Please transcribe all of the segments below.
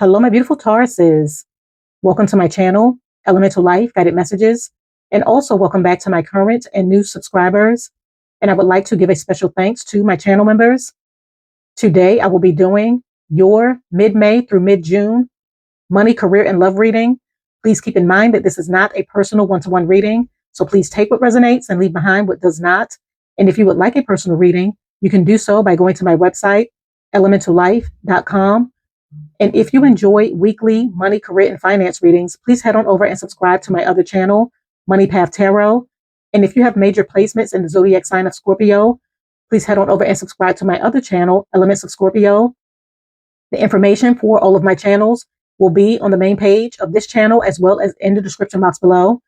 Hello, my beautiful Tauruses. Welcome to my channel, EleMental Lyfe Guided Messages, and also welcome back to my current and new subscribers. And I would like to give a special thanks to my channel members. Today, I will be doing your mid-May through mid-June money, career, and love reading. Please keep in mind that this is not a personal one-to-one reading, so please take what resonates and leave behind what does not. And if you would like a personal reading, you can do so by going to my website, ElementalLyfe.com. And if you enjoy weekly money, career, and finance readings, please head on over and subscribe to my other channel, MoneyTarot. And if you have major placements in the zodiac sign of Scorpio, please head on over and subscribe to my other channel, Elements of Scorpio. The information for all of my channels will be on the main page of this channel as well as in the description box below.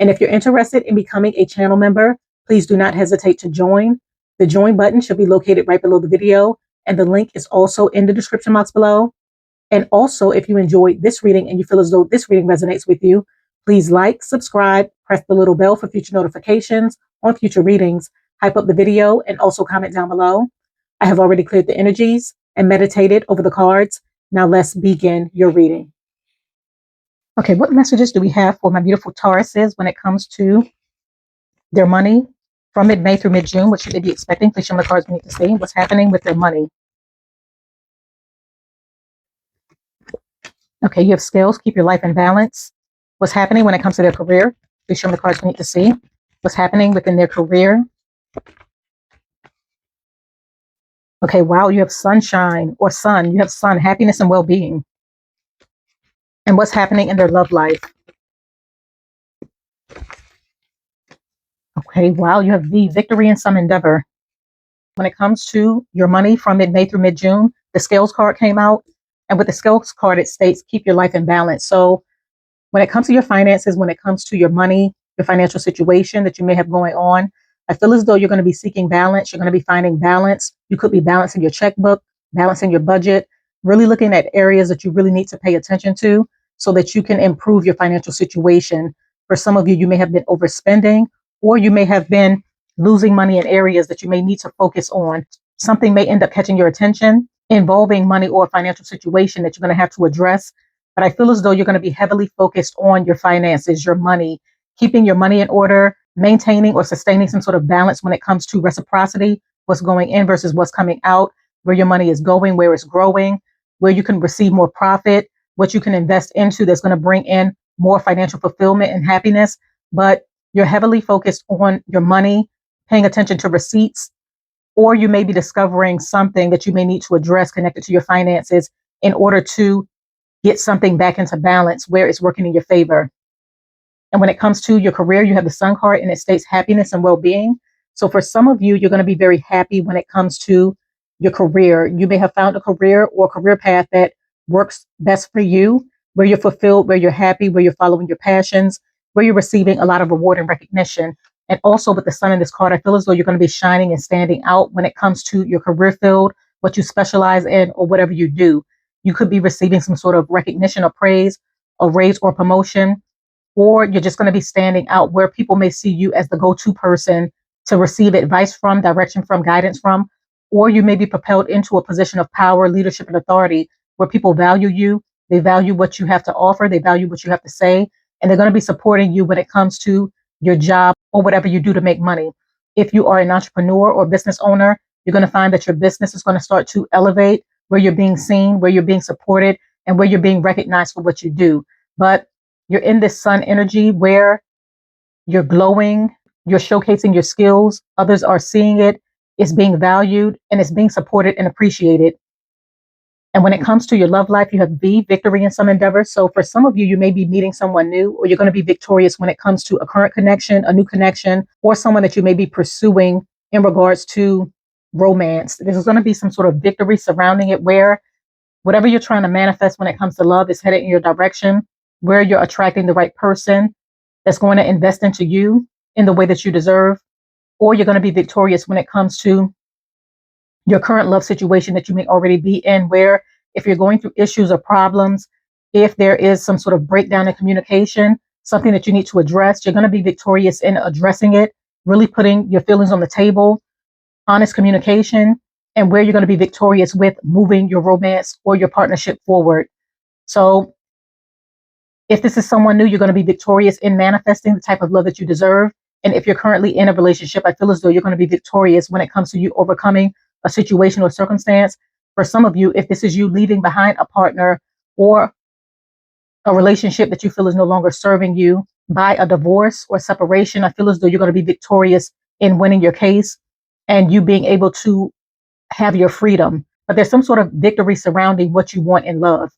And if you're interested in becoming a channel member, please do not hesitate to join. The join button should be located right below the video, and the link is also in the description box below. And also, if you enjoyed this reading and you feel as though this reading resonates with you, please like, subscribe, press the little bell for future notifications on future readings, hype up the video, and also comment down below. I have already cleared the energies and meditated over the cards. Now let's begin your reading. Okay, what messages do we have for my beautiful Tauruses when it comes to their money from mid-May through mid-June? What should they be expecting? Please show me the cards we need to see. What's happening with their money? Okay, you have scales. Keep your life in balance. What's happening when it comes to their career? Please show me the cards we need to see. What's happening within their career? Okay, wow, you have sunshine or sun. You have sun, happiness and well-being. And what's happening in their love life? Okay, wow, you have the victory in some endeavor. When it comes to your money from mid-May through mid-June, the scales card came out. And with the scales card, it states, keep your life in balance. So when it comes to your finances, when it comes to your money, your financial situation that you may have going on, I feel as though you're going to be seeking balance. You're going to be finding balance. You could be balancing your checkbook, balancing your budget, really looking at areas that you really need to pay attention to so that you can improve your financial situation. For some of you, you may have been overspending, or you may have been losing money in areas that you may need to focus on. Something may end up catching your attention involving money or financial situation that you're going to have to address. But I feel as though you're going to be heavily focused on your finances, your money, keeping your money in order, maintaining or sustaining some sort of balance when it comes to reciprocity, what's going in versus what's coming out, where your money is going, where it's growing, where you can receive more profit, what you can invest into that's going to bring in more financial fulfillment and happiness. But you're heavily focused on your money, paying attention to receipts, or you may be discovering something that you may need to address connected to your finances in order to get something back into balance where it's working in your favor. And when it comes to your career, you have the Sun card and it states happiness and well-being. So for some of you, you're going to be very happy when it comes to your career. You may have found a career or career path that works best for you, where you're fulfilled, where you're happy, where you're following your passions, where you're receiving a lot of reward and recognition. And also with the sun in this card, I feel as though you're going to be shining and standing out when it comes to your career field, what you specialize in, or whatever you do. You could be receiving some sort of recognition or praise, a raise or promotion, or you're just going to be standing out where people may see you as the go-to person to receive advice from, direction from, guidance from, or you may be propelled into a position of power, leadership, and authority where people value you. They value what you have to offer. They value what you have to say, and they're going to be supporting you when it comes to your job or whatever you do to make money. If you are an entrepreneur or business owner, you're going to find that your business is going to start to elevate, where you're being seen, where you're being supported, and where you're being recognized for what you do. But you're in this sun energy where you're glowing, you're showcasing your skills, others are seeing it, it's being valued, and it's being supported and appreciated. And when it comes to your love life, you have the victory in some endeavor. So for some of you, you may be meeting someone new, or you're going to be victorious when it comes to a current connection, a new connection, or someone that you may be pursuing in regards to romance. There's going to be some sort of victory surrounding it where whatever you're trying to manifest when it comes to love is headed in your direction, where you're attracting the right person that's going to invest into you in the way that you deserve, or you're going to be victorious when it comes to your current love situation that you may already be in, where if you're going through issues or problems, if there is some sort of breakdown in communication, something that you need to address, you're going to be victorious in addressing it, really putting your feelings on the table, honest communication, and where you're going to be victorious with moving your romance or your partnership forward. So if this is someone new, you're going to be victorious in manifesting the type of love that you deserve. And if you're currently in a relationship, I feel as though you're going to be victorious when it comes to you overcoming a situation or circumstance. For some of you, if this is you leaving behind a partner or a relationship that you feel is no longer serving you by a divorce or separation, I feel as though you're going to be victorious in winning your case and you being able to have your freedom. But there's some sort of victory surrounding what you want in love.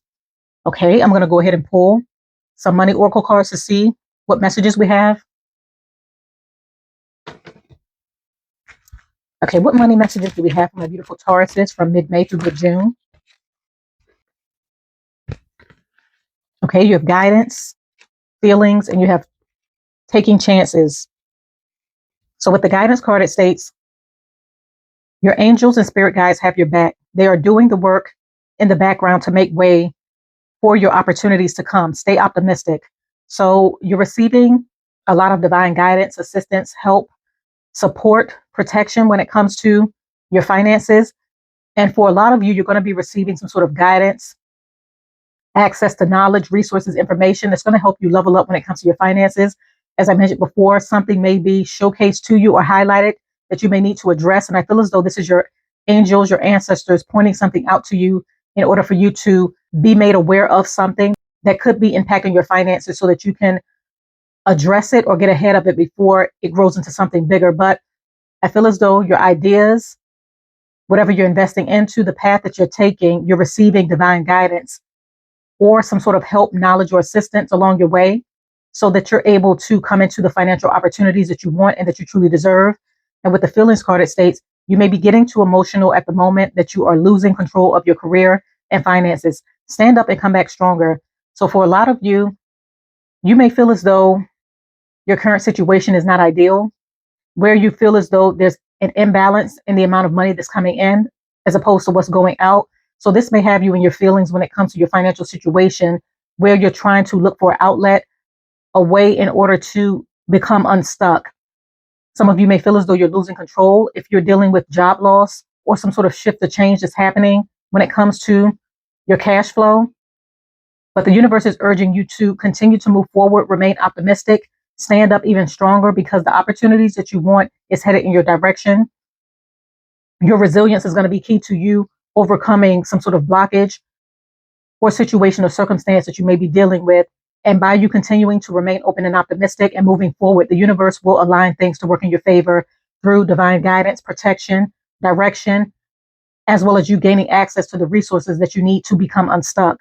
Okay, I'm going to go ahead and pull some money oracle cards to see what messages we have. Okay, what money messages do we have from my beautiful Tauruses from mid-May through mid-June? Okay, you have guidance, feelings, and you have taking chances. So with the guidance card, it states, your angels and spirit guides have your back. They are doing the work in the background to make way for your opportunities to come. Stay optimistic. So you're receiving a lot of divine guidance, assistance, help, support, protection when it comes to your finances. And for a lot of you, you're going to be receiving some sort of guidance, access to knowledge, resources, information that's going to help you level up when it comes to your finances. As I mentioned before, something may be showcased to you or highlighted that you may need to address. And I feel as though this is your angels, your ancestors pointing something out to you in order for you to be made aware of something that could be impacting your finances so that you can address it or get ahead of it before it grows into something bigger. But I feel as though your ideas, whatever you're investing into, the path that you're taking, you're receiving divine guidance or some sort of help, knowledge, or assistance along your way so that you're able to come into the financial opportunities that you want and that you truly deserve. And with the feelings card, it states, you may be getting too emotional at the moment that you are losing control of your career and finances. Stand up and come back stronger. So for a lot of you, you may feel as though your current situation is not ideal, where you feel as though there's an imbalance in the amount of money that's coming in as opposed to what's going out. So this may have you in your feelings when it comes to your financial situation, where you're trying to look for an outlet, a way in order to become unstuck. Some of you may feel as though you're losing control if you're dealing with job loss or some sort of shift or change that's happening when it comes to your cash flow. But the universe is urging you to continue to move forward, remain optimistic, stand up even stronger because the opportunities that you want is headed in your direction. Your resilience is going to be key to you overcoming some sort of blockage or situation or circumstance that you may be dealing with. And by you continuing to remain open and optimistic and moving forward, the universe will align things to work in your favor through divine guidance, protection, direction, as well as you gaining access to the resources that you need to become unstuck.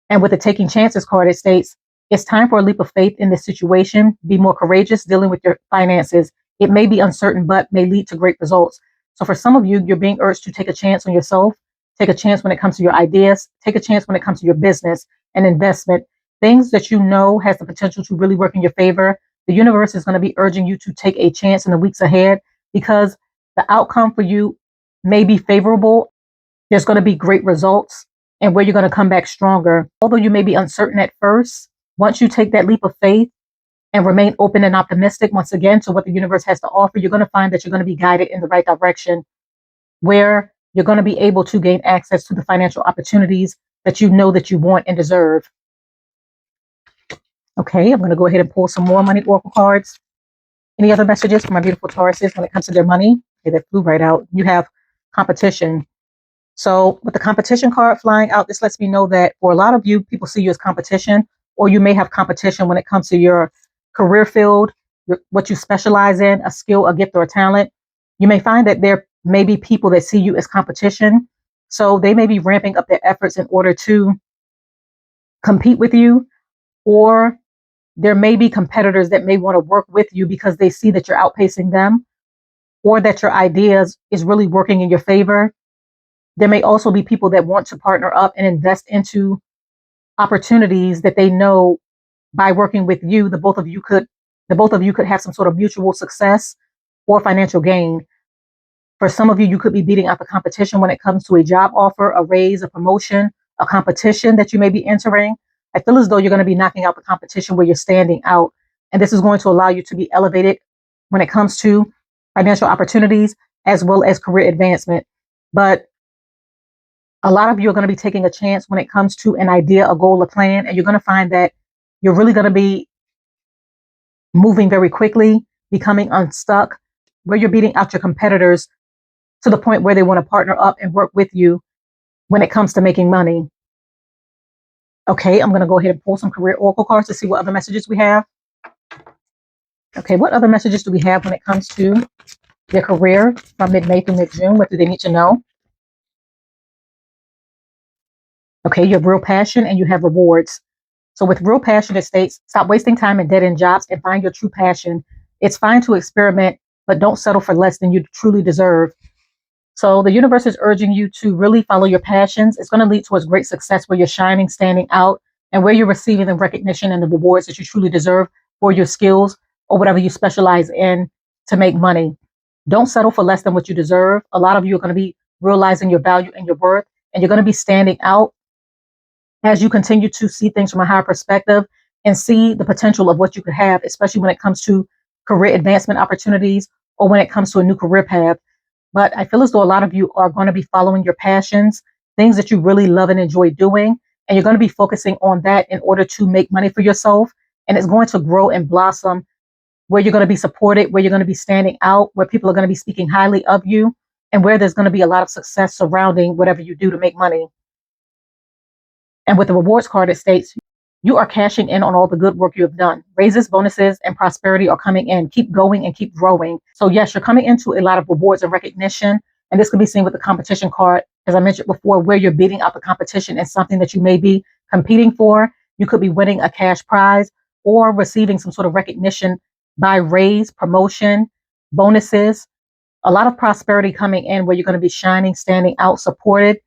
And with the taking chances card, it states, it's time for a leap of faith in this situation. Be more courageous dealing with your finances. It may be uncertain, but may lead to great results. So for some of you, you're being urged to take a chance on yourself, take a chance when it comes to your ideas, take a chance when it comes to your business and investment, things that you know has the potential to really work in your favor. The universe is going to be urging you to take a chance in the weeks ahead because the outcome for you may be favorable. There's going to be great results and where you're going to come back stronger. Although you may be uncertain at first, once you take that leap of faith and remain open and optimistic once again to what the universe has to offer, you're going to find that you're going to be guided in the right direction where you're going to be able to gain access to the financial opportunities that you know that you want and deserve. Okay, I'm going to go ahead and pull some more money oracle cards. Any other messages for my beautiful Tauruses when it comes to their money? Okay, that flew right out. You have competition. So with the competition card flying out, this lets me know that for a lot of you, people see you as competition, or you may have competition when it comes to your career field, what you specialize in, a skill, a gift, or a talent. You may find that there may be people that see you as competition. So they may be ramping up their efforts in order to compete with you, or there may be competitors that may want to work with you because they see that you're outpacing them or that your ideas is really working in your favor. There may also be people that want to partner up and invest into opportunities that they know by working with you, the both of you could have some sort of mutual success or financial gain. For some of you, you could be beating out the competition when it comes to a job offer, a raise, a promotion, a competition that you may be entering. I feel as though you're going to be knocking out the competition where you're standing out. And this is going to allow you to be elevated when it comes to financial opportunities as well as career advancement. But A lot of you are going to be taking a chance when it comes to an idea, a goal, a plan, and you're going to find that you're really going to be moving very quickly, becoming unstuck, where you're beating out your competitors to the point where they want to partner up and work with you when it comes to making money. Okay, I'm going to go ahead and pull some career oracle cards to see what other messages we have. Okay, what other messages do we have when it comes to their career from mid-May through mid-June? What do they need to know? Okay, you have real passion and you have rewards. So with real passion, it states, stop wasting time in dead-end jobs and find your true passion. It's fine to experiment, but don't settle for less than you truly deserve. So the universe is urging you to really follow your passions. It's going to lead towards great success where you're shining, standing out, and where you're receiving the recognition and the rewards that you truly deserve for your skills or whatever you specialize in to make money. Don't settle for less than what you deserve. A lot of you are going to be realizing your value and your worth, and you're going to be standing out as you continue to see things from a higher perspective and see the potential of what you could have, especially when it comes to career advancement opportunities or when it comes to a new career path. But I feel as though a lot of you are going to be following your passions, things that you really love and enjoy doing, and you're going to be focusing on that in order to make money for yourself. And it's going to grow and blossom where you're going to be supported, where you're going to be standing out, where people are going to be speaking highly of you, and where there's going to be a lot of success surrounding whatever you do to make money. And with the rewards card, it states, you are cashing in on all the good work you have done. Raises, bonuses, and prosperity are coming in. Keep going and keep growing. So yes, you're coming into a lot of rewards and recognition. And this can be seen with the competition card, as I mentioned before, where you're beating out the competition in something that you may be competing for. You could be winning a cash prize or receiving some sort of recognition by raise, promotion, bonuses, a lot of prosperity coming in where you're going to be shining, standing out, supported,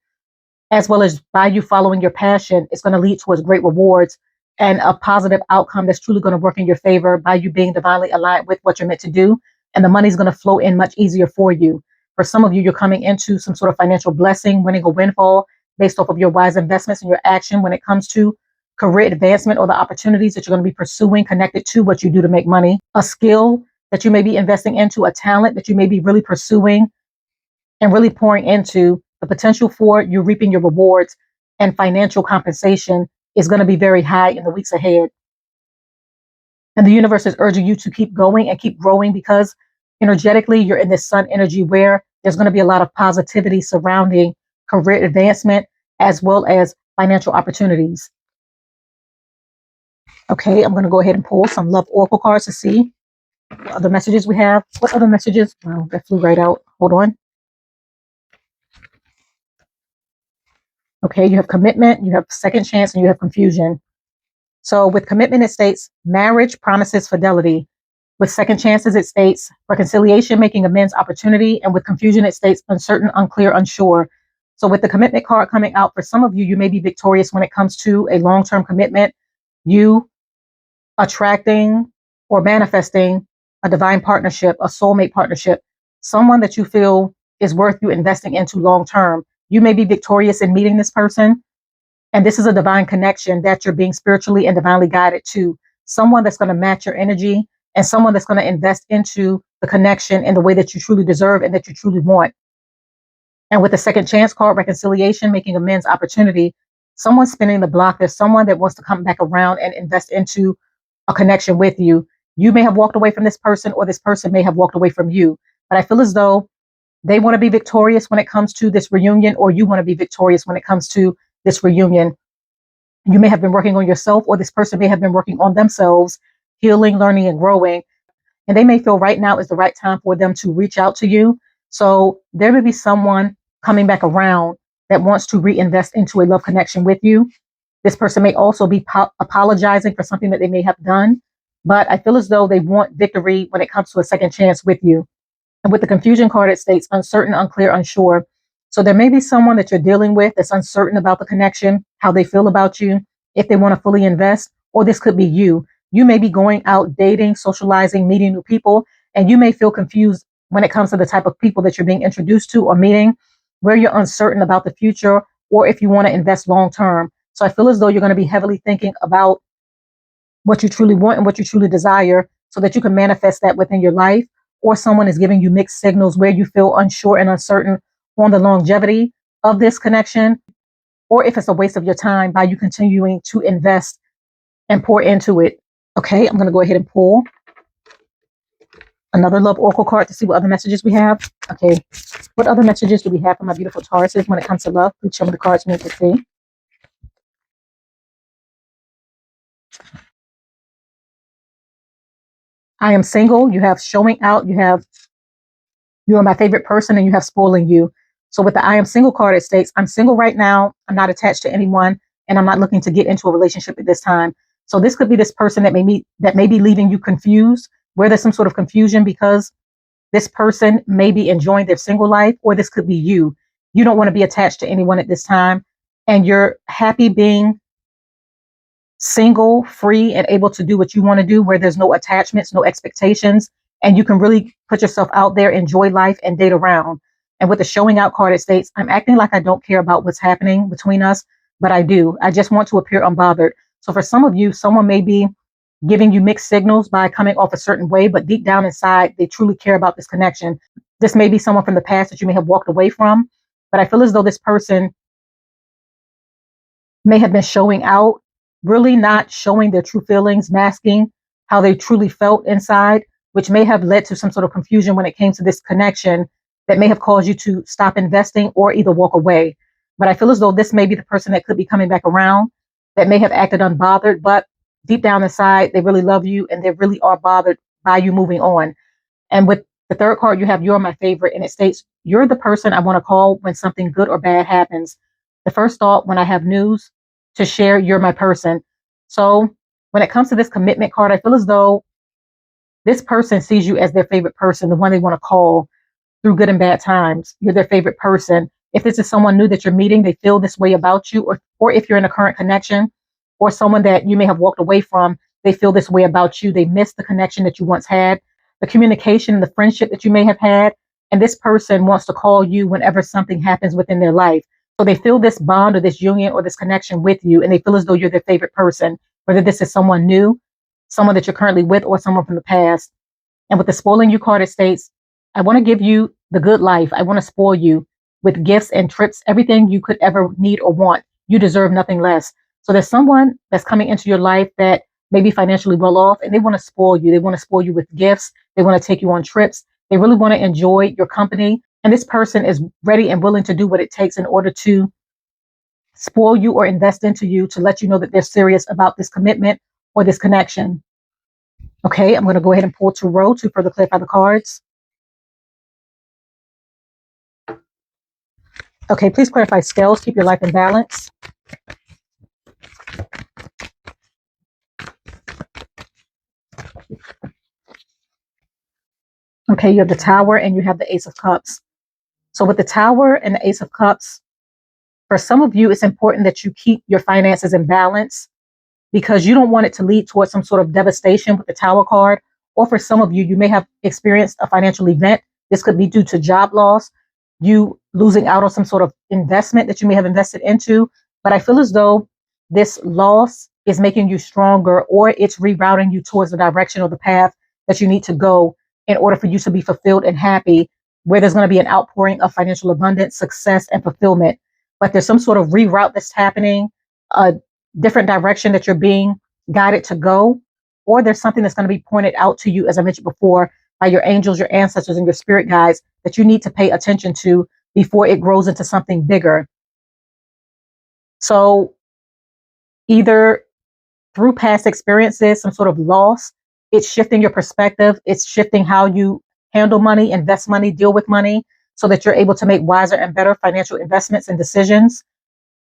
as well as by you following your passion. It's going to lead towards great rewards and a positive outcome that's truly going to work in your favor by you being divinely aligned with what you're meant to do. And the money's going to flow in much easier for you. For some of you, you're coming into some sort of financial blessing, winning a windfall based off of your wise investments and your action when it comes to career advancement or the opportunities that you're going to be pursuing connected to what you do to make money, a skill that you may be investing into, a talent that you may be really pursuing and really pouring into. The potential for you reaping your rewards and financial compensation is going to be very high in the weeks ahead. And the universe is urging you to keep going and keep growing because energetically you're in this sun energy where there's going to be a lot of positivity surrounding career advancement as well as financial opportunities. Okay, I'm going to go ahead and pull some love oracle cards to see what other messages we have. What other messages? Wow, that flew right out. Hold on. Okay, you have commitment, you have second chance, and you have confusion. So with commitment, it states marriage promises fidelity. With second chances, it states reconciliation, making amends, opportunity. And with confusion, it states uncertain, unclear, unsure. So with the commitment card coming out, for some of you, you may be victorious when it comes to a long-term commitment, you attracting or manifesting a divine partnership, a soulmate partnership, someone that you feel is worth you investing into long-term. You may be victorious in meeting this person. And this is a divine connection that you're being spiritually and divinely guided to. Someone that's going to match your energy and someone that's going to invest into the connection in the way that you truly deserve and that you truly want. And with the second chance card, reconciliation, making amends, opportunity, someone's spinning the block. There's someone that wants to come back around and invest into a connection with you. You may have walked away from this person or this person may have walked away from you. But I feel as though they want to be victorious when it comes to this reunion, or you want to be victorious when it comes to this reunion. You may have been working on yourself, or this person may have been working on themselves, healing, learning, and growing. And they may feel right now is the right time for them to reach out to you. So there may be someone coming back around that wants to reinvest into a love connection with you. This person may also be apologizing for something that they may have done. But I feel as though they want victory when it comes to a second chance with you. And with the confusion card, it states uncertain, unclear, unsure. So there may be someone that you're dealing with that's uncertain about the connection, how they feel about you, if they want to fully invest, or this could be you. You may be going out, dating, socializing, meeting new people, and you may feel confused when it comes to the type of people that you're being introduced to or meeting, where you're uncertain about the future, or if you want to invest long term. So I feel as though you're going to be heavily thinking about what you truly want and what you truly desire so that you can manifest that within your life. Or someone is giving you mixed signals where you feel unsure and uncertain on the longevity of this connection. or if it's a waste of your time by you continuing to invest and pour into it. Okay, I'm going to go ahead and pull another love oracle card to see what other messages we have. Okay, what other messages do we have for my beautiful Tauruses when it comes to love? Please show me the cards we need to see. I am single. You have showing out. You have you are my favorite person, and you have spoiling you. So with the I am single card, it states, I'm single right now. I'm not attached to anyone, and I'm not looking to get into a relationship at this time. So this could be this person that may be leaving you confused, where there's some sort of confusion because this person may be enjoying their single life, or this could be you. You don't want to be attached to anyone at this time, and you're happy being single, free, and able to do what you want to do, where there's no attachments, no expectations, and you can really put yourself out there, enjoy life, and date around. And with the showing out card, it states, I'm acting like I don't care about what's happening between us, but I do. I just want to appear unbothered. So for some of you, someone may be giving you mixed signals by coming off a certain way, but deep down inside, they truly care about this connection. This may be someone from the past that you may have walked away from, but I feel as though this person may have been showing out, really not showing their true feelings, masking how they truly felt inside, which may have led to some sort of confusion when it came to this connection that may have caused you to stop investing or either walk away. But I feel as though this may be the person that could be coming back around, that may have acted unbothered, but deep down inside, they really love you and they really are bothered by you moving on. And with the third card, you have You're My Favorite, and it states, you're the person I want to call when something good or bad happens. The first thought when I have news to share, you're my person. So when it comes to this commitment card, I feel as though this person sees you as their favorite person, the one they want to call through good and bad times. You're their favorite person. If this is someone new that you're meeting, they feel this way about you, or if you're in a current connection, or someone that you may have walked away from, they feel this way about you. They miss the connection that you once had, the communication, the friendship that you may have had. And this person wants to call you whenever something happens within their life. So they feel this bond or this union or this connection with you, and they feel as though you're their favorite person, whether this is someone new, someone that you're currently with, or someone from the past. And with the spoiling you card, it states, I want to give you the good life. I want to spoil you with gifts and trips, everything you could ever need or want. You deserve nothing less. So there's someone that's coming into your life that may be financially well off, and they want to spoil you. They want to spoil you with gifts. They want to take you on trips. They really want to enjoy your company. And this person is ready and willing to do what it takes in order to spoil you or invest into you, to let you know that they're serious about this commitment or this connection. Okay, I'm going to go ahead and pull Tarot to further clarify the cards. Okay, please clarify scales. Keep your life in balance. Okay, you have the Tower and you have the Ace of Cups. So with the Tower and the Ace of Cups, for some of you, it's important that you keep your finances in balance because you don't want it to lead towards some sort of devastation with the Tower card. Or for some of you, you may have experienced a financial event. This could be due to job loss, you losing out on some sort of investment that you may have invested into. But I feel as though this loss is making you stronger, or it's rerouting you towards the direction or the path that you need to go in order for you to be fulfilled and happy, where there's going to be an outpouring of financial abundance, success, and fulfillment. But there's some sort of reroute that's happening, a different direction that you're being guided to go, or there's something that's going to be pointed out to you, as I mentioned before, by your angels, your ancestors, and your spirit guides that you need to pay attention to before it grows into something bigger. So either through past experiences, some sort of loss, it's shifting your perspective. It's shifting how you handle money, invest money, deal with money, so that you're able to make wiser and better financial investments and decisions.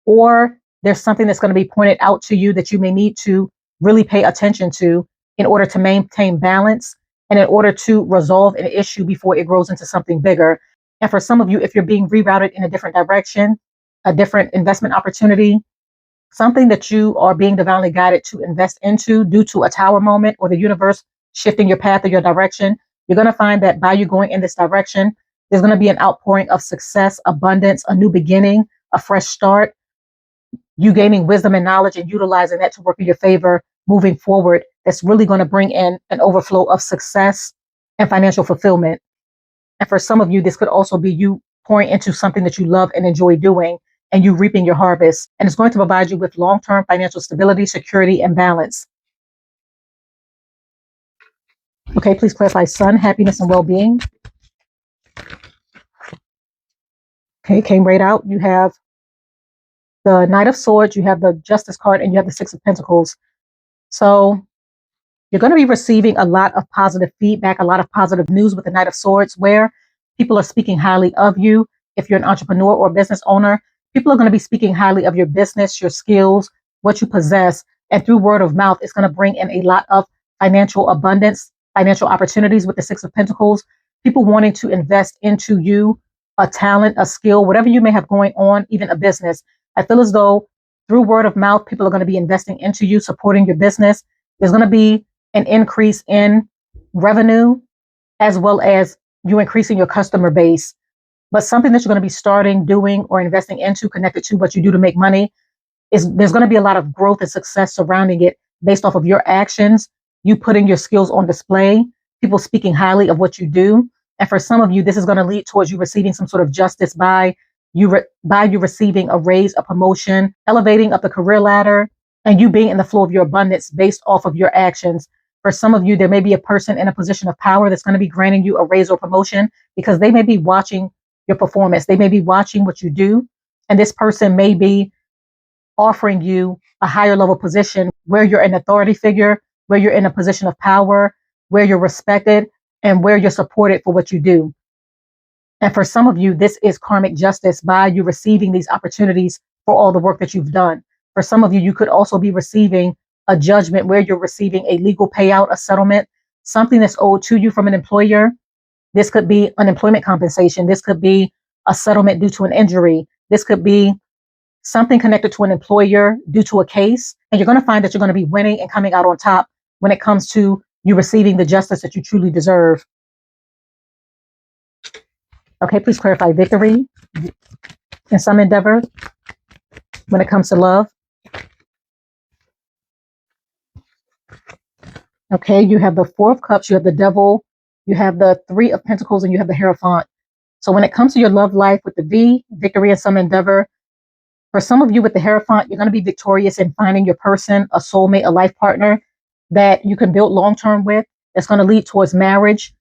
Or there's something that's going to be pointed out to you that you may need to really pay attention to in order to maintain balance and in order to resolve an issue before it grows into something bigger. And for some of you, if you're being rerouted in a different direction, a different investment opportunity, something that you are being divinely guided to invest into due to a Tower moment or the universe shifting your path or your direction, you're going to find that by you going in this direction, there's going to be an outpouring of success, abundance, a new beginning, a fresh start, you gaining wisdom and knowledge and utilizing that to work in your favor moving forward. That's really going to bring in an overflow of success and financial fulfillment. And for some of you, this could also be you pouring into something that you love and enjoy doing and you reaping your harvest. And it's going to provide you with long-term financial stability, security, and balance. Okay, please clarify sun, happiness, and well-being. Okay, came right out. You have the Knight of Swords, you have the Justice card, and you have the Six of Pentacles. So you're going to be receiving a lot of positive feedback, a lot of positive news with the Knight of Swords, where people are speaking highly of you. If you're an entrepreneur or business owner, people are going to be speaking highly of your business, your skills, what you possess. And through word of mouth, it's going to bring in a lot of financial abundance, financial opportunities with the Six of Pentacles, people wanting to invest into you, a talent, a skill, whatever you may have going on, even a business. I feel as though through word of mouth, people are going to be investing into you, supporting your business. There's going to be an increase in revenue, as well as you increasing your customer base. But something that you're going to be starting, doing, or investing into connected to what you do to make money is there's going to be a lot of growth and success surrounding it based off of your actions, you putting your skills on display, people speaking highly of what you do. And for some of you, this is going to lead towards you receiving some sort of justice by you receiving a raise, a promotion, elevating up the career ladder, and you being in the flow of your abundance based off of your actions. For some of you, there may be a person in a position of power that's going to be granting you a raise or promotion because they may be watching your performance. They may be watching what you do. And this person may be offering you a higher level position where you're an authority figure, where you're in a position of power, where you're respected, and where you're supported for what you do. And for some of you, this is karmic justice by you receiving these opportunities for all the work that you've done. For some of you, you could also be receiving a judgment where you're receiving a legal payout, a settlement, something that's owed to you from an employer. This could be unemployment compensation. This could be a settlement due to an injury. This could be something connected to an employer due to a case. And you're going to find that you're going to be winning and coming out on top when it comes to you receiving the justice that you truly deserve. Okay, please clarify victory in some endeavor when it comes to love. Okay, you have the Four of Cups, you have the Devil, you have the Three of Pentacles, and you have the Hierophant. So when it comes to your love life with the V, victory in some endeavor, for some of you with the Hierophant, you're going to be victorious in finding your person, a soulmate, a life partner that you can build long-term with. That's going to lead towards marriage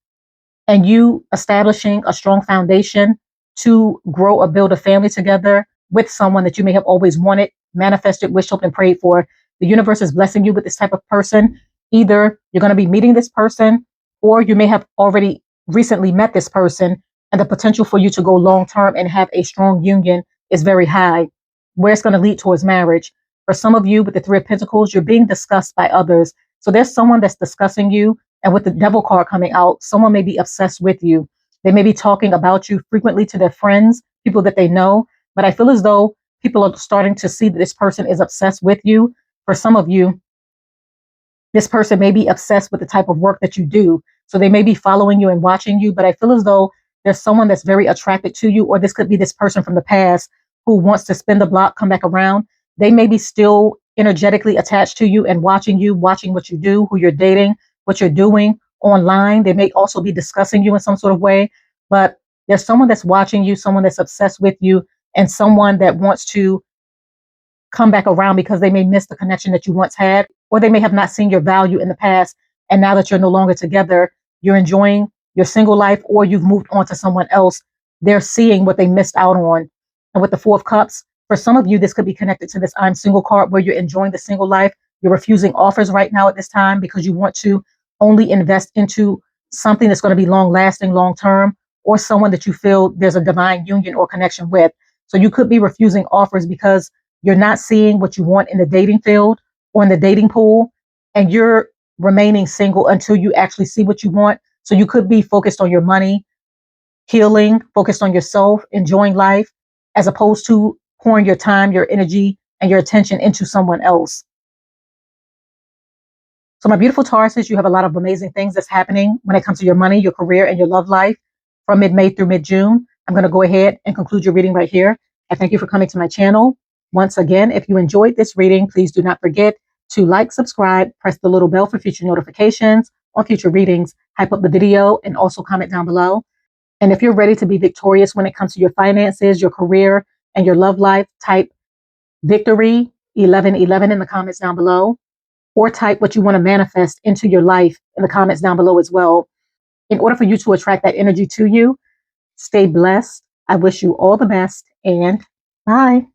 and you establishing a strong foundation to grow or build a family together with someone that you may have always wanted, manifested, wished, hoped, and prayed for. The universe is blessing you with this type of person. Either you're going to be meeting this person, or you may have already recently met this person, and the potential for you to go long-term and have a strong union is very high, where it's going to lead towards marriage. For some of you with the Three of Pentacles, you're being discussed by others. So there's someone that's discussing you. And with the Devil card coming out, someone may be obsessed with you. They may be talking about you frequently to their friends, people that they know. But I feel as though people are starting to see that this person is obsessed with you. For some of you, this person may be obsessed with the type of work that you do. So they may be following you and watching you. But I feel as though there's someone that's very attracted to you, or this could be this person from the past who wants to spin the block, come back around. They may be still energetically attached to you and watching you, watching what you do, who you're dating, what you're doing online. They may also be discussing you in some sort of way, but there's someone that's watching you, someone that's obsessed with you, and someone that wants to come back around because they may miss the connection that you once had, or they may have not seen your value in the past. And now that you're no longer together, you're enjoying your single life, or you've moved on to someone else. They're seeing what they missed out on. And with the Four of Cups, for some of you, this could be connected to this I'm single card, where you're enjoying the single life. You're refusing offers right now at this time because you want to only invest into something that's going to be long lasting, long term, or someone that you feel there's a divine union or connection with. So you could be refusing offers because you're not seeing what you want in the dating field or in the dating pool, and you're remaining single until you actually see what you want. So you could be focused on your money, healing, focused on yourself, enjoying life, as opposed to pouring your time, your energy, and your attention into someone else. So my beautiful Tauruses, you have a lot of amazing things that's happening when it comes to your money, your career, and your love life from mid-May through mid-June. I'm going to go ahead and conclude your reading right here. I thank you for coming to my channel. Once again, if you enjoyed this reading, please do not forget to like, subscribe, press the little bell for future notifications on future readings, hype up the video, and also comment down below. And if you're ready to be victorious when it comes to your finances, your career, and your love life, type victory 1111 in the comments down below, or type what you want to manifest into your life in the comments down below as well. In order for you to attract that energy to you, stay blessed. I wish you all the best, and bye.